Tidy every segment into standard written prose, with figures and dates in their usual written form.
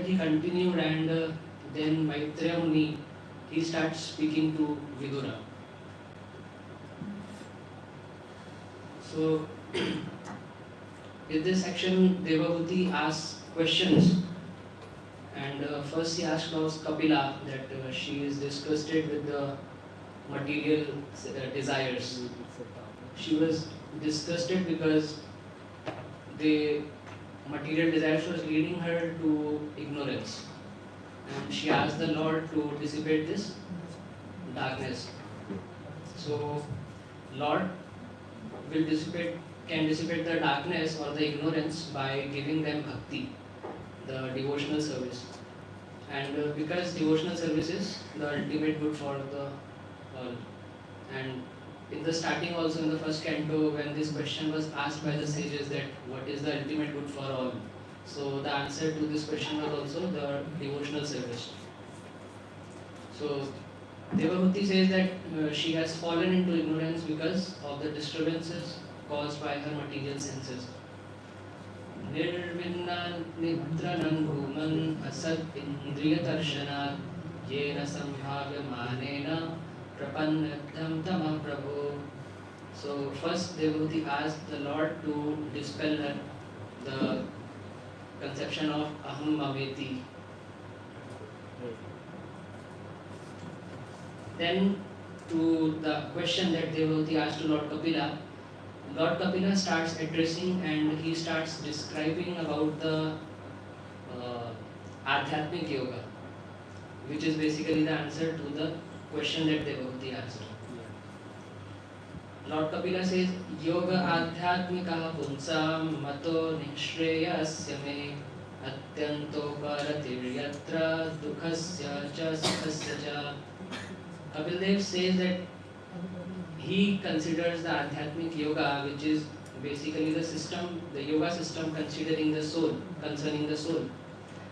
he continued, and then Maitreya Muni, he starts speaking to Vidura. So, in this section, Devahuti asks questions, and first he asked Lord Kapila that she is disgusted with the material desires. She was disgusted because the material desires was leading her to ignorance, and she asked the Lord to dissipate this darkness. So, Lord can dissipate the darkness or the ignorance by giving them bhakti, the devotional service. And because devotional service is the ultimate good for the all. And in the starting also, in the first canto, when this question was asked by the sages that what is the ultimate good for all, so the answer to this question was also the devotional service. So Devahuti says that she has fallen into ignorance because of the disturbances caused by her material senses. Nirvinna nidranam bhuman asad indriya darshanat yena sambhavya manena prapannadam tama prabhu. So first Devahuti asked the Lord to dispel the conception of aham mameti. Then to the question that Devahuti asked to Lord Kapila starts addressing, and he starts describing about the Adhyatmic Yoga, which is basically the answer to the question that Devahuti asked. Lord Kapila says, Yoga Adhyatmika Punsam Mato Nishreyasya Me Atyanto Paratiryatra Dukhasya Cha Sukhasya Cha. Kapil Dev says that he considers the Adhyatmic Yoga, which is basically the yoga system concerning the soul,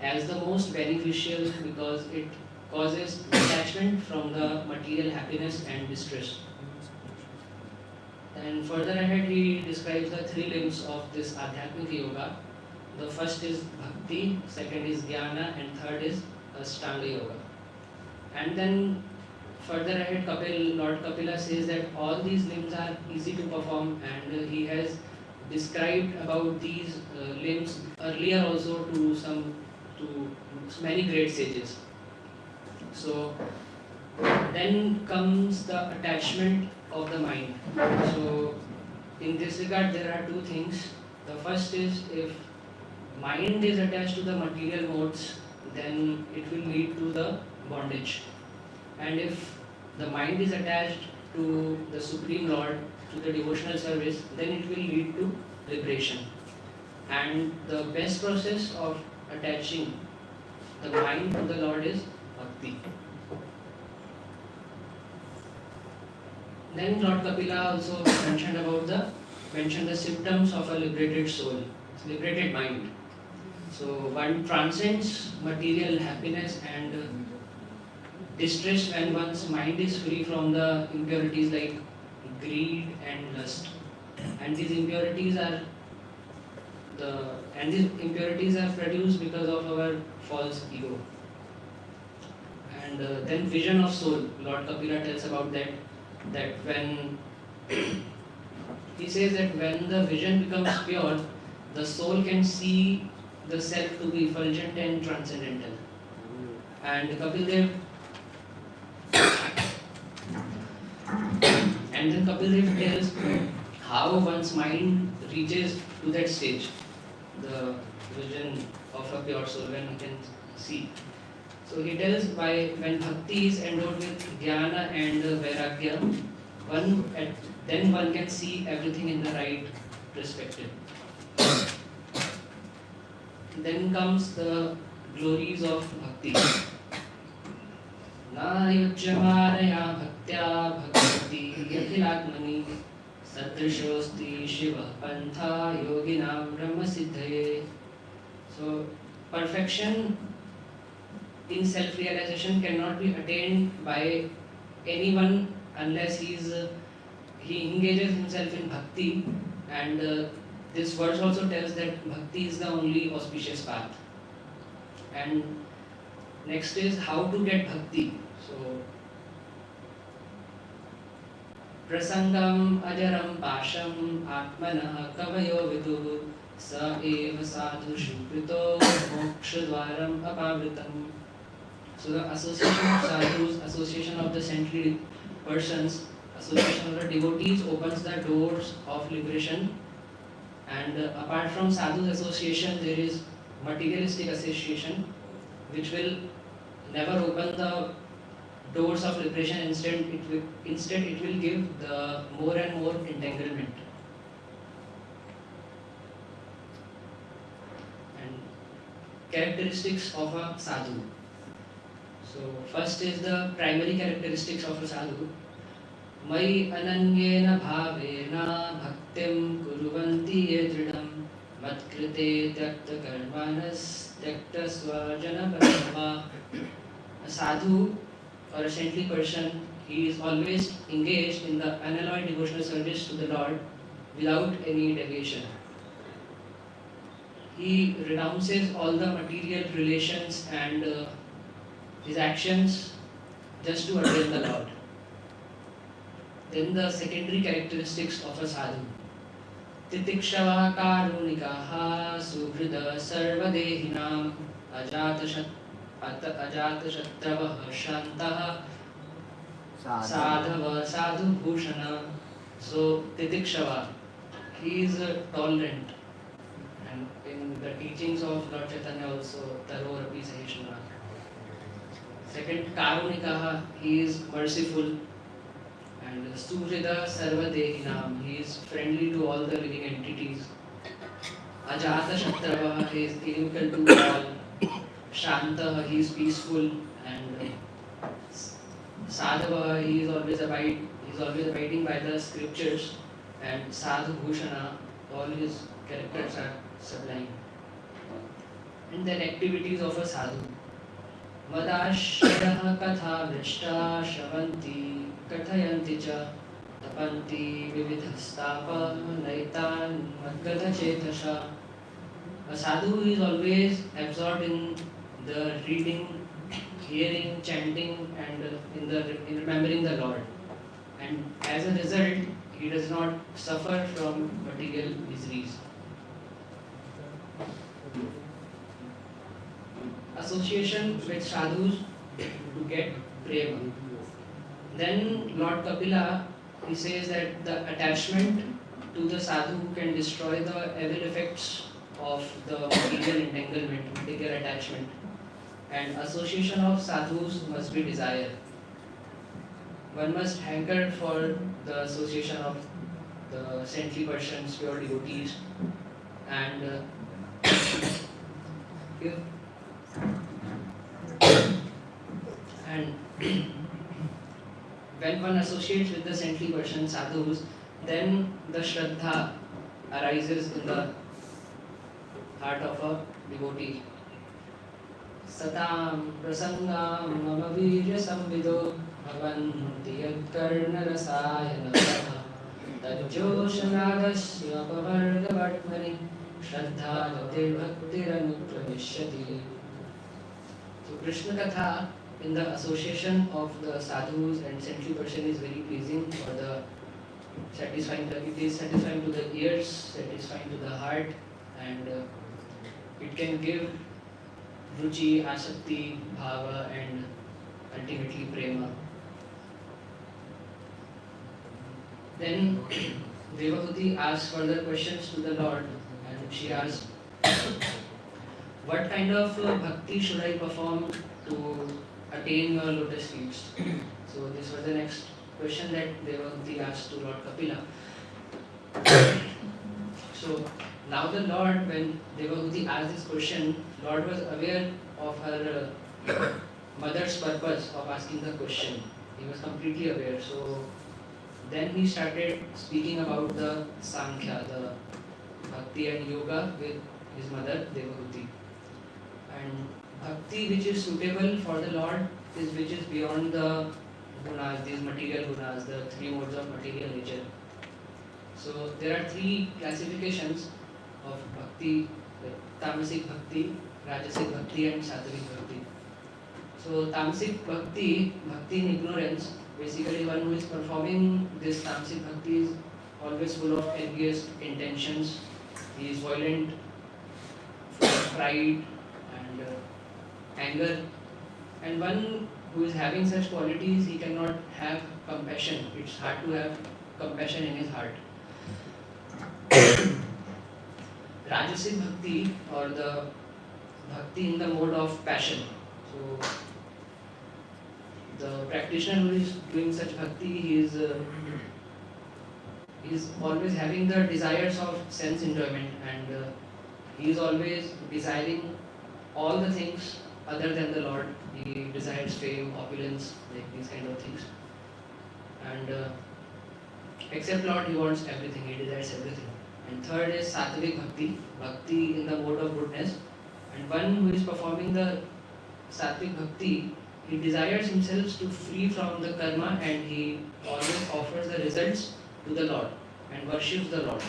as the most beneficial because it causes detachment from the material happiness and distress. And further ahead, he describes the three limbs of this Adhyatmic Yoga. The first is Bhakti, second is Jnana, and third is Ashtanga Yoga. And then further ahead, Lord Kapila says that all these limbs are easy to perform, and he has described about these limbs earlier also to many great sages. So then comes the attachment of the mind. So in this regard, there are two things. The first is, if mind is attached to the material modes, then it will lead to the bondage. And if the mind is attached to the Supreme Lord, to the devotional service, then it will lead to liberation. And the best process of attaching the mind to the Lord is bhakti. Then Lord Kapila also mentioned the symptoms of a liberated soul, liberated mind. So one transcends material happiness and distress when one's mind is free from the impurities like greed and lust. And these impurities are produced because of our false ego. And then vision of soul, Lord Kapila tells about that when he says that when the vision becomes pure, the soul can see the self to be effulgent and transcendental. And Kapil Dev tells how one's mind reaches to that stage, the vision of a pure soul, when he can see. So he tells when bhakti is endowed with jnana and vairagya, then one can see everything in the right perspective. Then comes the glories of bhakti. Na yujyamaraya bhaktya bhakti yathilatmani sadrishosti shiva pantha yoginam brahma siddhaye. So perfection in self-realization cannot be attained by anyone unless he engages himself in bhakti, and this verse also tells that bhakti is the only auspicious path. And next is how to get bhakti. So prasangam ajaram pasham atmanah kavayo viduh sa eva sadhu shukrito mokshadvaram apavritam. So the association of sadhus, association of the saintly persons, association of the devotees opens the doors of liberation. And apart from sadhus association, there is materialistic association, which will never open the doors of liberation. Instead it will give the more and more entanglement. And characteristics of a sadhu. So first is the primary characteristics of a sadhu. Mai ananyena bhavena bhaktim kuruvanti ye dridam matkrite tyakta karmanas tyakta swajana parama. A sadhu or a saintly person, he is always engaged in the unalloyed devotional service to the Lord without any deviation. He renounces all the material relations and his actions just to attain the Lord. Then the secondary characteristics of a sadhu. Titikshava karunikaha suhrida sarvadehinam ajatashatravah shantah sadhava sadhu bhushana. So titikshava, he is tolerant, and in the teachings of Lord Chaitanya also taro rapi sahishna. Second, karunikaha, he is merciful. And suhrida sarvadehinam, he is friendly to all the living entities. Ajatashatravah, he is inimical to all. Shantah, he is peaceful. And sadhava, he is always abiding by the scriptures. And sadhu bhushana, all his characters are sublime. And then activities of a sadhu. Madashyaha katha vrishta shavanti kathayanti cha tapanti vividhastapa naitan madgata chetasha. A sadhu is always absorbed in the reading, hearing, chanting, and in remembering the Lord. And as a result, he does not suffer from material miseries. Association with sadhus to get prema. Then Lord Kapila, he says that the attachment to the sadhu can destroy the evil effects of the material entanglement, material attachment. And association of sadhus must be desire. One must hanker for the association of the saintly persons, pure devotees. And when one associates with the saintly person, sadhus, then the shraddha arises in the heart of a devotee. Satam prasangam mama virya samvido bhavanti yadkarna rasayana tajjoshanadasya pavarga vatmani shraddha jatir bhaktiranutravishati. So Krishna Katha in the association of the sadhus and saintly person is very pleasing for the it is satisfying to the ears, satisfying to the heart, and it can give ruchi, asakti, bhava, and ultimately prema. Then Devahuti asks further questions to the Lord, and she asks, what kind of bhakti should I perform to attain your lotus feet? So this was the next question that Devahuti asked to Lord Kapila. So now the Lord, when Devahuti asked this question, Lord was aware of her mother's purpose of asking the question. He was completely aware. So then he started speaking about the Sankhya, the Bhakti and Yoga with his mother Devahuti. And Bhakti which is suitable for the Lord is which is beyond the gunas, these material gunas, the three modes of material nature. So there are three classifications of Bhakti: Tamasic Bhakti, Rajasic Bhakti and Sattvic Bhakti. So Tamasic Bhakti, Bhakti in ignorance, basically one who is performing this Tamasic Bhakti is always full of envious intentions. He is violent, full of pride and anger. And one who is having such qualities, he cannot have compassion. It's hard to have compassion in his heart. Rajasic Bhakti, or the Bhakti in the mode of passion. So the practitioner who is doing such Bhakti, he is always having the desires of sense enjoyment, and he is always desiring all the things other than the Lord. He desires fame, opulence, like these kind of things. And except Lord, he wants everything, he desires everything. And third is Sattvic Bhakti, Bhakti in the mode of goodness. And one who is performing the Sattvic Bhakti, he desires himself to free from the karma, and he always offers the results to the Lord and worships the Lord.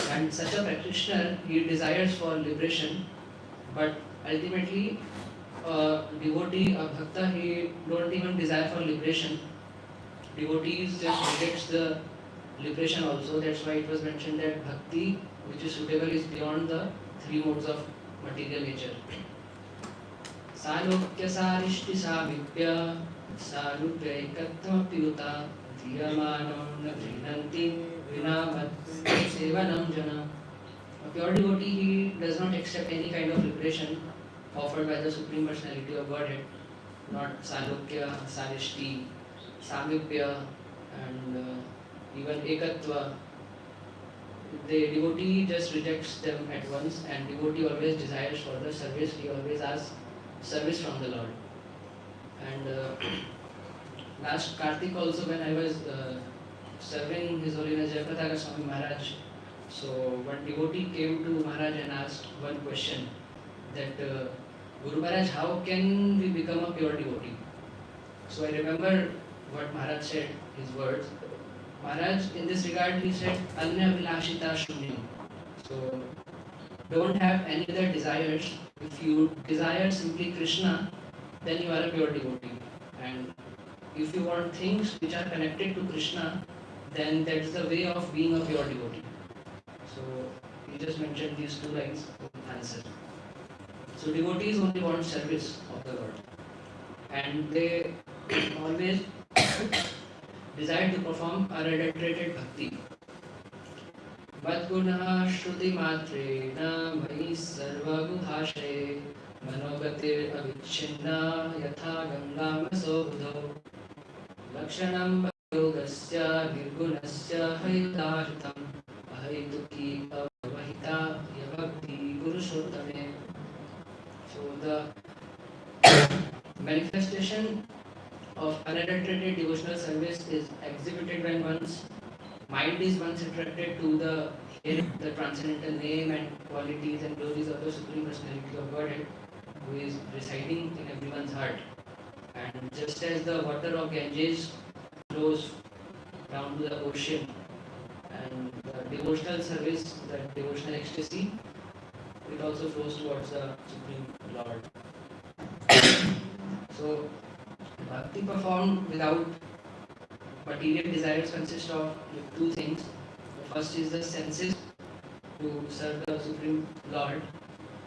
And such a practitioner, he desires for liberation, but ultimately a devotee, a bhakta, he don't even desire for liberation. Devotees just rejects the liberation also. That's why it was mentioned that bhakti which is suitable is beyond the three modes of material nature. Salokya sarishti samipya sarupyaikatmapyuta dhiyamanam nagrinanti vinamat sevanam jana. A pure devotee, he does not accept any kind of liberation offered by the Supreme Personality of Godhead, not Salokya, Sarishti, Samipya, and even Ekatva. The devotee just rejects them at once, and devotee always desires further service. He always asks service from the Lord. And last Kartik also, when I was serving His Holiness Jayapataka Swami Maharaj, so one devotee came to Maharaj and asked one question, that Guru Maharaj, how can we become a pure devotee? So I remember what Maharaj said, his words. Maharaj, in this regard, he said, Anya Vilashita Shunyam. So don't have any other desires. If you desire simply Krishna, then you are a pure devotee. And if you want things which are connected to Krishna, then that's the way of being a pure devotee. So he just mentioned these two lines in answer. So devotees only want service of the Lord, and they always desire to perform unadulterated bhakti. Madguna shruti matrena mai sarva gudhashe manogatir avichinna yatha ganga maso budho lakshanam yogasya nirgunasya hayudaritam ahayuki avahita yabhakti purushotame. So the manifestation of unadulterated devotional service is exhibited when one's mind is once attracted to the hearing the transcendental name and qualities and glories of the Supreme Personality of Godhead, who is residing in everyone's heart. And just as the water of Ganges flows down to the ocean, and the devotional service, the devotional ecstasy, it also flows towards the Supreme Lord. So bhakti performed without material desires consists of two things. The first is the senses to serve the Supreme Lord,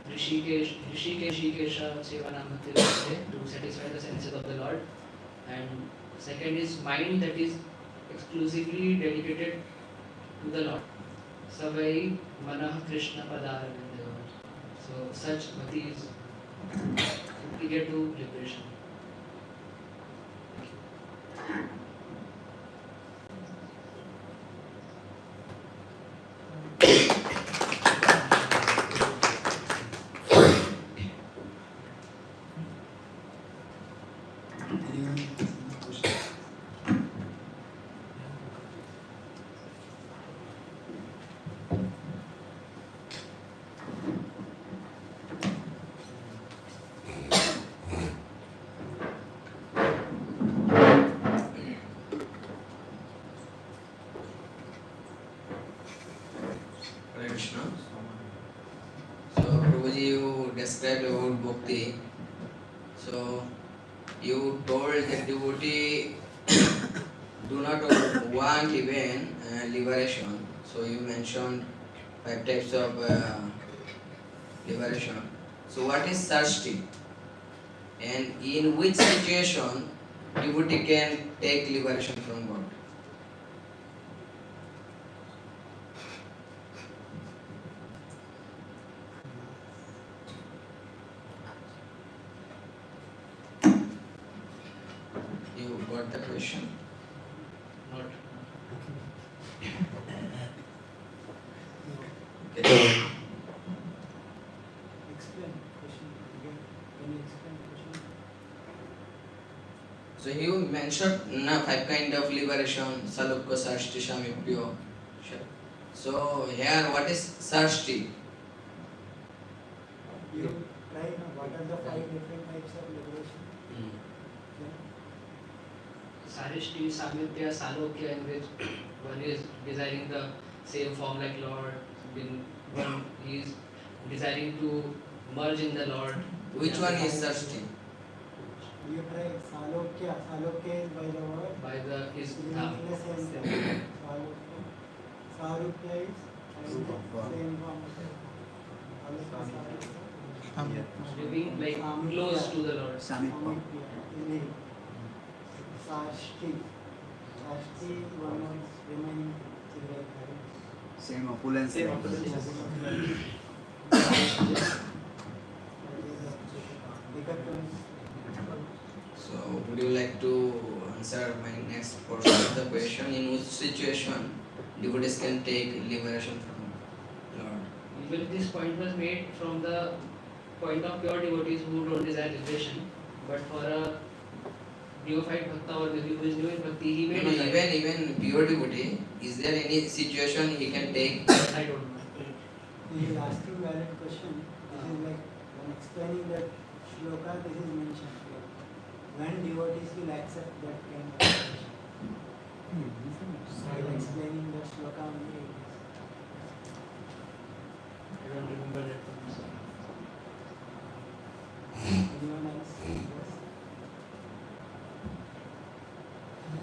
Rishikesha Sevanam Bhakti, to satisfy the senses of the Lord. And second is mind, that is exclusively dedicated to the Lord. Savai Manah Krishna Padaravindeva. So such bhakti is eager to liberation. described about bhakti. So you told that devotee do not want even liberation. So you mentioned 5 types of liberation. So what is Sashi? And in which situation devotee can take liberation from God? You got the question? Not. Okay. Explain question again. Can you explain question? So you mentioned 5 kind of liberation, Salukka, Sarshti, Shamipyo. So here what is Sarshti? You try what are the 5 different types of liberation? Sarishti, Samyutya, Salokya, in which one is desiring the same form like Lord, one is desiring to merge in the Lord. Which one is Sarshti? You try Salokya. Salokya is by the word. By the is Dham. Salokya. Salokya is same form. living like close to the Lord. Samipya. Sashti. Sashti one is remaining Same opulence. So would you like to answer my next portion of the question? In which situation devotees can take liberation from Lord? Even this point was made from the point of pure devotees who don't desire liberation, but for a neophyte bhakta or maybe who is new in bhakti, he may desire. Even pure devotee, is there any situation he can take? I don't know. He is asking valid question. This is like when explaining that shloka, this is mentioned. When devotees will accept that kind of liberation. While explaining the shloka only. I don't remember that one. Anyone else? Yes.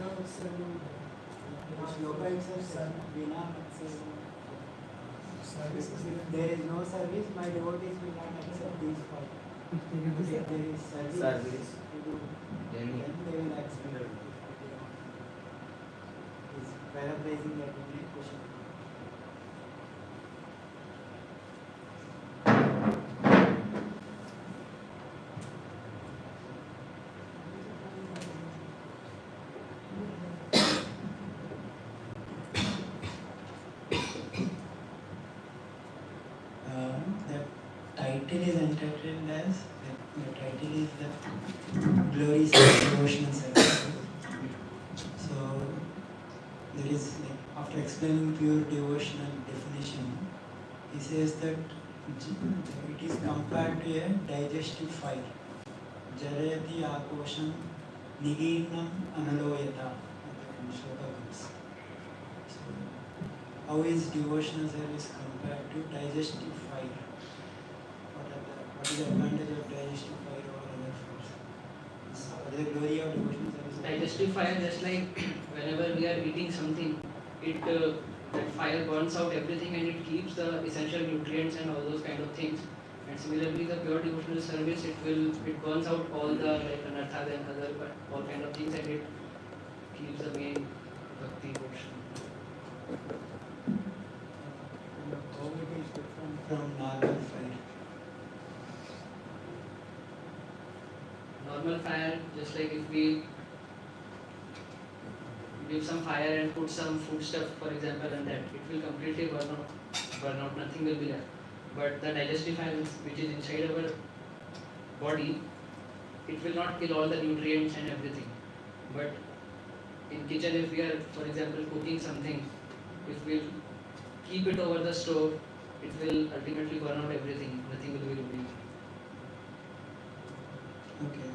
The shloka itself says, Vina if there is no service, my devotees will not accept these 5. If there is service, then they will accept it. He's paraphrasing that only question. The title is entitled as, the title is the Glories of Devotional Service. So there is, like, after explaining pure devotional definition, he says that it is compared to a digestive fire. Jarayati akosham nigirnam analoyata. So how is devotional service compared to digestive fire? What is the advantage of digestive fire over other foods? What is the glory of devotional service? Digestive fire, just like whenever we are eating something, that fire burns out everything and it keeps the essential nutrients and all those kind of things. And similarly, the pure devotional service, it burns out all the like anarthas and other all kind of things, and it keeps the main bhakti portion. How it is different from normal fire? Normal fire, just like if we give some fire and put some food stuff, for example, and that it will completely burn out, nothing will be left. But the digestive fire, which is inside our body, it will not kill all the nutrients and everything. But in kitchen, if we are, for example, cooking something, if we keep it over the stove, it will ultimately burn out everything. Nothing will be remaining. Okay.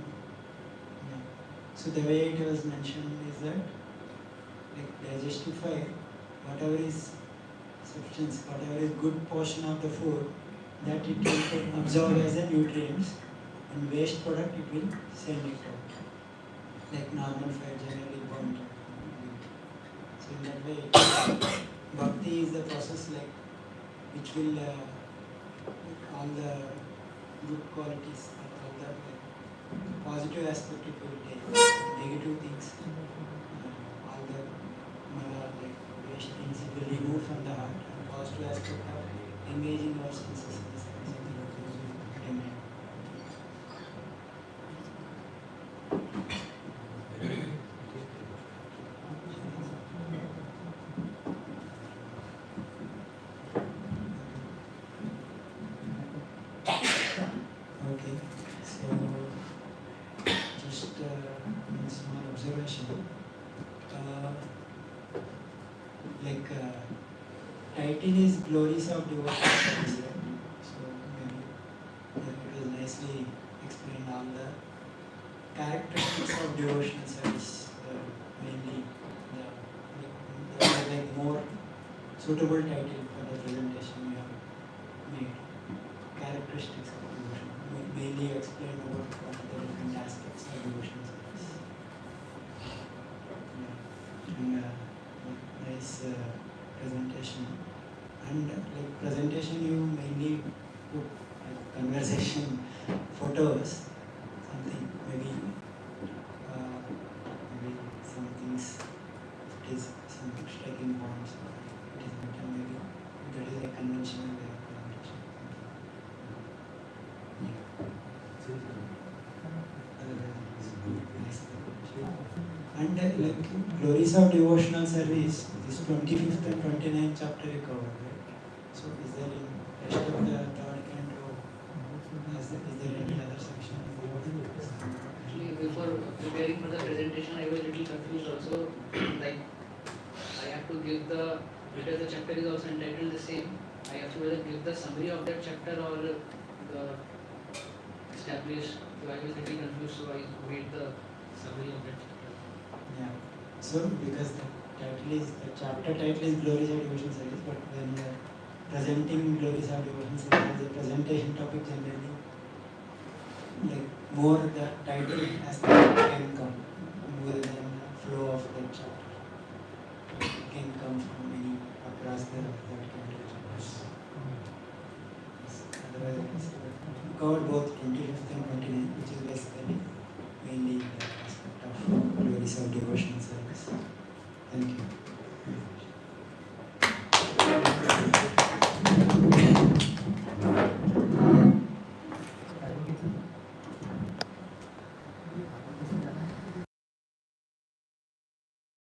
Yeah. So the way it was mentioned is that, like, digestive fire, whatever is substance, whatever is good portion of the food, that it will absorb as a nutrients, and waste product it will send it out. Like normal fire generally burnt. So in that way, bhakti is the process like which will like all the good qualities, all the like, positive aspect it will take, negative things, all the like waste things it will remove from the heart, and positive aspect of engaging our senses is something that will remain. Okay, so just one small observation. Title is Glories of Devotional Service, right? So maybe it was nicely explained all the characteristics of devotional service, mainly the like more suitable title for the presentation you have made. Characteristics of devotion. Mainly explain about what are the different aspects of devotional service. Yeah. And nice presentation. And like presentation, you mainly put like conversation, photos, something maybe some things. If it is some striking points, it is better maybe that is a conventional way of presentation. And like Glories of Devotional Service, this 25th and 29th chapter you covered, right? So is there in rest of the third canto, is there any other section? Actually, before preparing for the presentation, I was a little confused also. Like, I have to give the, because the chapter is also entitled the same, I have to either give the summary of that chapter or the established. So I was a little confused, so I made the summary of that chapter. Yeah. So because the chapter title is Glories of Devotional Service, but when we are presenting Glories of Devotional Service, the presentation topic generally, like more the title aspect can come more than the flow of the chapter. It can come from any across the that chapters. Otherwise, we covered both 25th and